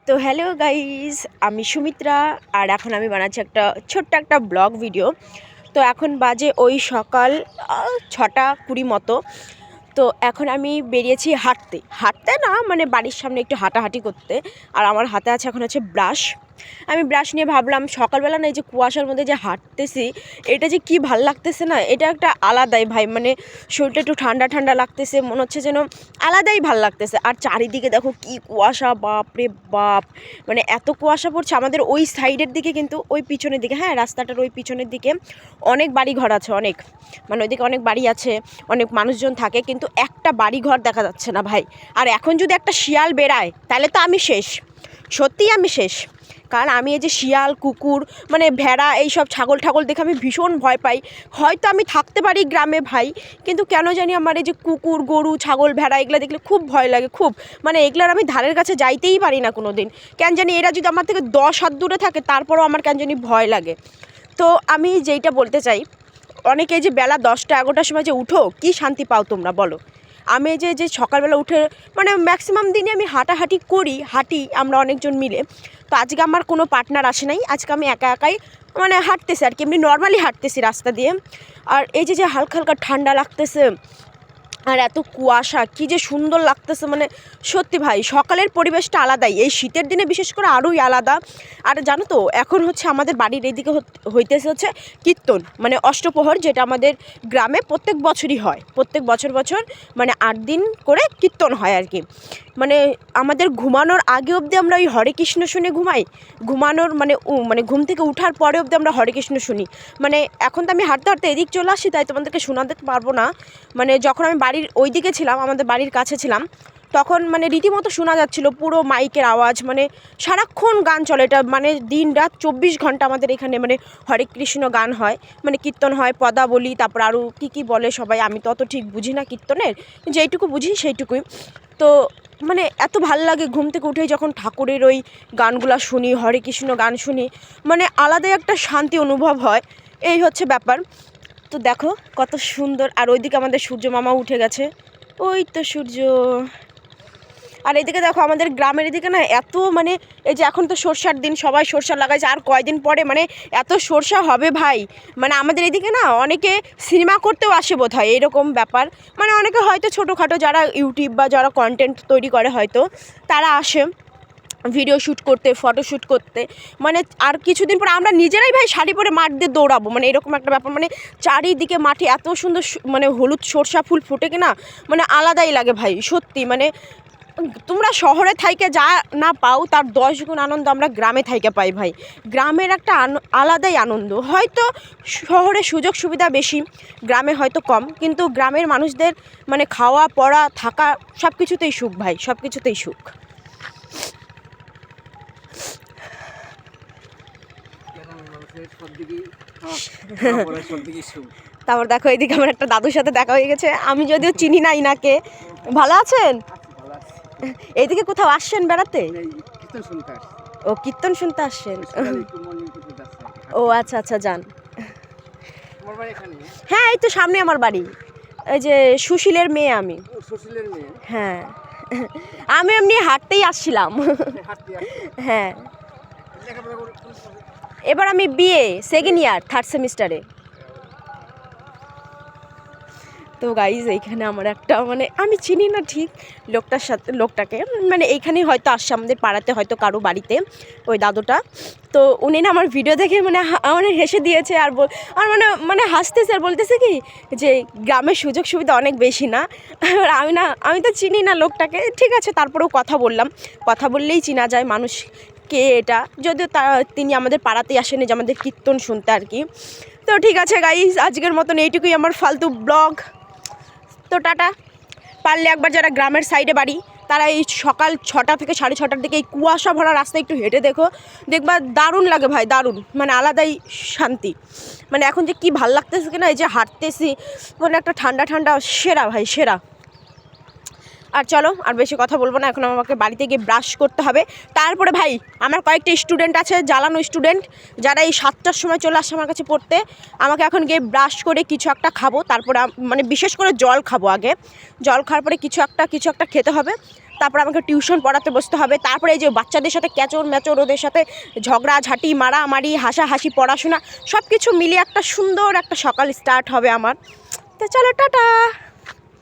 তো hello guys, আমি সুমিত্রা। আর এখন আমি বানাচ্ছি একটা ছোট্ট একটা ব্লগ ভিডিও। তো এখন বাজে ওই সকাল 6:20 মতো। তো এখন আমি বেরিয়েছি হাঁটতে হাঁটতে না, মানে বাড়ির সামনে একটু হাঁটাহাঁটি করতে। আর আমার হাতে আছে এখন হচ্ছে ব্রাশ। আমি ব্রাশ নিয়ে ভাবলাম সকালবেলা না, এই যে কুয়াশার মধ্যে যে হাঁটতেছি, এটা যে কি ভাল লাগতেছে না, এটা একটা আলাদাই ভাই। মানে শরীরটা একটু ঠান্ডা ঠান্ডা লাগতেছে, মনে হচ্ছে যেন আলাদাই ভাল লাগতেছে। আর চারিদিকে দেখো কি কুয়াশা, বাপ রে বাপ! মানে এত কুয়াশা পড়ছে আমাদের ওই সাইডের দিকে, কিন্তু ওই পিছনের দিকে, হ্যাঁ রাস্তাটার ওই পিছনের দিকে অনেক বাড়ি ঘর আছে, অনেক, মানে ওইদিকে অনেক বাড়ি আছে, অনেক মানুষজন থাকে, কিন্তু একটা বাড়ি ঘর দেখা যাচ্ছে না ভাই। আর এখন যদি একটা শিয়াল বেড়ায় তাহলে তো আমি শেষ, সত্যিই আমি শেষ। কারণ আমি এই যে শিয়াল, কুকুর, মানে ভেড়া, এইসব ছাগল ঠাগল দেখে আমি ভীষণ ভয় পাই। হয়তো আমি থাকতে পারি গ্রামে ভাই, কিন্তু কেন জানি আমার এই যে কুকুর, গরু, ছাগল, ভেড়া এগুলো দেখলে খুব ভয় লাগে, খুব। মানে এগুলোর আমি ধারের কাছে যাইতেই পারি না কোনো দিন। কেন জানি এরা যদি আমার থেকে 10 হাত দূরে থাকে তারপরেও আমার কেন জানি ভয় লাগে। তো আমি যেইটা বলতে চাই, অনেকে যে বেলা 10টা 11টার সময় যে উঠো, কি শান্তি পাও তোমরা বলো? আমি যে সকালবেলা উঠে, মানে ম্যাক্সিমাম দিনে আমি হাঁটি আমরা অনেকজন মিলে। তো আজকে আমার কোনো পার্টনার আসে নাই, আজকে আমি একা একাই মানে হাঁটতেছি আর কি, এমনি নর্মালি হাঁটতেছি রাস্তা দিয়ে। আর এই যে হালকা হালকা ঠান্ডা লাগতেছে, আর এত কুয়াশা, কী যে সুন্দর লাগতেছে, মানে সত্যি ভাই সকালের পরিবেশটা আলাদাই, এই শীতের দিনে বিশেষ করে আরোই আলাদা। আর জানো তো এখন হচ্ছে আমাদের বাড়ির এইদিকে হইতেছে হচ্ছে কীর্তন, মানে অষ্টপ্রহর, যেটা আমাদের গ্রামে প্রত্যেক বছরই হয়, প্রত্যেক বছর মানে 8 দিন করে কীর্তন হয় আর কি। মানে আমাদের ঘুমানোর আগে অবধি আমরা ওই হরে কৃষ্ণ শুনে ঘুমাই, ঘুমানোর মানে ঘুম থেকে উঠার পরে অবধি আমরা হরে কৃষ্ণ শুনি। মানে এখন তো আমি হাঁটতে হাঁটতে এদিক চলে আসি, তাই তোমাদেরকে শোনাতে পারবো না। মানে যখন আমি বাড়ির ওই দিকে ছিলাম, আমাদের বাড়ির কাছে ছিলাম, তখন মানে রীতিমতো শোনা যাচ্ছিলো পুরো মাইকের আওয়াজ, মানে সারাক্ষণ গান চলে। এটা মানে দিন রাত 24 ঘন্টা আমাদের এখানে মানে হরে কৃষ্ণ গান হয়, মানে কীর্তন হয়, পদাবলী, তারপর আরও কী বলে সবাই, আমি তো অত ঠিক বুঝি না কীর্তনের, যেইটুকু বুঝি সেইটুকুই। তো মানে এত ভাল লাগে ঘুম থেকে উঠেই যখন ঠাকুরের ওই গানগুলো শুনি, হরে কৃষ্ণ গান শুনি, মানে আলাদাই একটা শান্তি অনুভব হয়। এই হচ্ছে ব্যাপার। তো দেখো কত সুন্দর। আর ওইদিকে আমাদের সূর্য মামা উঠে গেছে, ওই তো সূর্য। আর এইদিকে দেখো আমাদের গ্রামের এদিকে না এত, মানে এই যে এখন তো সরষার দিন, সবাই সরষা লাগাইছে, আর কয়দিন পরে মানে এত সরষা হবে ভাই। মানে আমাদের এদিকে না অনেকে সিনেমা করতেও আসে বোধ হয়, এরকম ব্যাপার। মানে অনেকে হয়তো ছোটোখাটো যারা ইউটিউব বা যারা কন্টেন্ট তৈরি করে হয়তো তারা আসে ভিডিও শ্যুট করতে, ফটো শ্যুট করতে। মানে আর কিছুদিন পরে আমরা নিজেরাই ভাই শাড়ি পরে মাঠ দিয়ে দৌড়াবো, মানে এরকম একটা ব্যাপার। মানে চারিদিকে মাঠে এত সুন্দর মানে হলুদ সরষা ফুল ফোটে কিনা, মানে আলাদাই লাগে ভাই সত্যি। মানে তোমরা শহরে থাইকে যা না পাও তার 10 গুণ আনন্দ আমরা গ্রামে থাইকে পাই ভাই। গ্রামের একটা আলাদাই আনন্দ। হয়তো শহরে সুযোগ সুবিধা বেশি, গ্রামে হয়তো কম, কিন্তু গ্রামের মানুষদের মানে খাওয়া পড়া থাকা সব কিছুতেই সুখ ভাই, সব কিছুতেই সুখ। তারপর দেখো এইদিকে আমার একটা দাদুর সাথে দেখা হয়ে গেছে, আমি যদিও চিনি না ইনাকে। ভালো আছেন? এইদিকে কোথাও আসছেন বেড়াতে? ও কীর্তন শুনতে আসছেন? ও আচ্ছা আচ্ছা, যান। হ্যাঁ এই তো সামনে আমার বাড়ি, এই যে সুশীলের মেয়ে আমি। হ্যাঁ আমি এমনি হাঁটতেই আসছিলাম। হ্যাঁ এবার আমি বিএ সেকেন্ড ইয়ার 3rd সেমিস্টারে। তো গাইজ এইখানে আমার একটা, মানে আমি চিনি না ঠিক লোকটাকে, মানে এইখানেই হয়তো আসছে আমাদের পাড়াতে, হয়তো কারো বাড়িতে ওই দাদুটা। তো উনি না আমার ভিডিও দেখে মানে হেসে দিয়েছে, আর মানে হাসতেছে, আর বলতেছে কি যে গ্রামের সুযোগ সুবিধা অনেক বেশি না। আর আমি তো চিনি না লোকটাকে, ঠিক আছে তারপরেও কথা বললাম, কথা বললেই চেনা যায় মানুষ কে এটা, যদিও তিনি আমাদের পাড়াতেই আসেনি, যে আমাদের কীর্তন শুনতে আর কি। তো ঠিক আছে গাইজ, আজকের মতন এইটুকুই আমার ফালতু ব্লগ। তো টাটা। পারলে একবার যারা গ্রামের সাইডে বাড়ি তারা এই সকাল 6টা থেকে 6:30টার দিকে এই কুয়াশা ভরা রাস্তায় একটু হেঁটে দেখবা দারুণ লাগে ভাই, দারুণ, মানে আলাদাই শান্তি। মানে এখন যে কি ভাল লাগতেছে কিনা, এই যে হাঁটতেছি, মানে একটা ঠান্ডা ঠান্ডা, সেরা ভাই সেরা। আর চলো আর বেশি কথা বলবো না, এখন আমাকে বাড়িতে গিয়ে ব্রাশ করতে হবে। তারপরে ভাই আমার কয়েকটা স্টুডেন্ট আছে, জ্বালানো স্টুডেন্ট, যারা এই 7টার সময় চলে আসছে আমার কাছে পড়তে। আমাকে এখন গিয়ে ব্রাশ করে কিছু একটা খাবো, তারপরে মানে বিশেষ করে জল খাবো আগে, জল খাওয়ার পরে কিছু একটা খেতে হবে। তারপর আমাকে টিউশন পড়াতে বসতে হবে, তারপরে এই যে বাচ্চাদের সাথে ক্যাচর ম্যাচর, ওদের সাথে ঝগড়াঝাটি, মারামারি, হাসাহাসি, পড়াশোনা সব কিছু মিলিয়ে একটা সুন্দর একটা সকাল স্টার্ট হবে আমার। তো চলো টাটা।